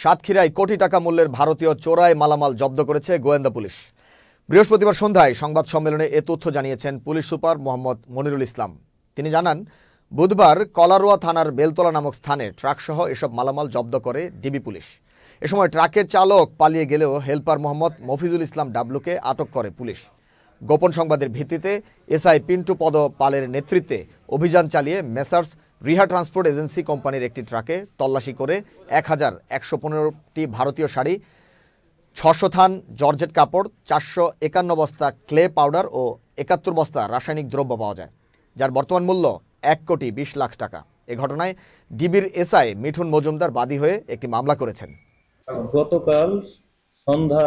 সাতক্ষীরায় কোটি টাকা মূল্যের ভারতীয় চোরাই মালামাল জব্দ করেছে গোয়েন্দা পুলিশ। বৃহস্পতিবার সন্ধ্যায় সংবাদ সম্মেলনে এ তথ্য জানিয়েছেন পুলিশ সুপার মোহাম্মদ মনিরুল ইসলাম। তিনি জানান, বুধবার কলারোয়া থানার বেলতলা নামক স্থানে ট্রাকসহ এসব মালামাল জব্দ করে ডিবি পুলিশ। এ সময় ট্রাকের চালক পালিয়ে গেলেও হেলপার মোহাম্মদ মফিজুল ইসলাম ডাবলুকে আটক করে পুলিশ। গোপন সংবাদের ভিত্তিতে এসআই পিন্টু পদ পালের নেতৃত্বে অভিযান চালিয়ে মেসার্স রিহা ট্রান্সপোর্ট এজেন্সি কোম্পানির একটি ট্রাকে তল্লাশি করে 1115টি ভারতীয় শাড়ি, 600 থান জর্জেট কাপড়, 451 বস্তা ক্লে পাউডার ও 71 বস্তা রাসায়নিক দ্রব্য পাওয়া যায়, যার বর্তমান মূল্য 1,20,00,000 টাকা। এ ঘটনায় ডিবির এসআই মিঠুন মজুমদার বাদী হয়ে একটি মামলা করেছেন। গতকাল সন্ধ্যা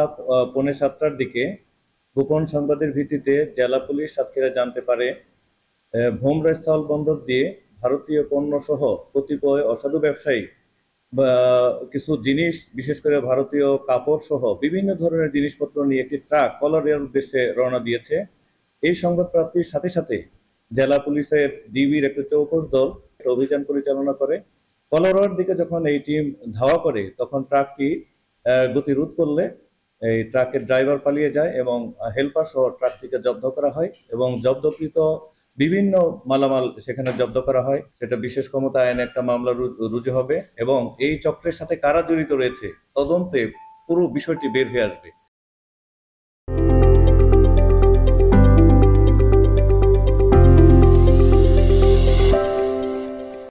6:45টার দিকে গোপন সংবাদের ভিত্তিতে জেলা পুলিশ সাতক্ষীরা জানতে পারে ভোমরা স্থল বন্দর দিয়ে ভারতীয় পণ্য সহ কতিপয় অসাধু ব্যবসায়ী কিছু জিনিস, বিশেষ করে ভারতীয় কাপড় সহ বিভিন্ন ধরনের জিনিসপত্র নিয়ে একটি ট্রাক কলারিয়ার উদ্দেশ্যে রওনা দিয়েছে। এই সংবাদ প্রাপ্তির সাথে সাথে জেলা পুলিশের ডিবির একটা চৌকস দল অভিযান পরিচালনা করে। কলারিয়ার দিকে যখন এই টিম ধাওয়া করে তখন ট্রাকটি গতিরোধ করলে এই ট্রাকের ড্রাইভার পালিয়ে যায় এবং হেলপার সহ ট্রাকটিকে জব্দ করা হয় এবং জব্দকৃত বিভিন্ন মালামাল সেখানে জব্দ করা হয়। সেটা বিশেষ ক্ষমতা আইনে একটা মামলা রুজু হবে এবং এই চক্রের সাথে কারা জড়িত রয়েছে তদন্তে পুরো বিষয়টি বের হয়ে আসবে।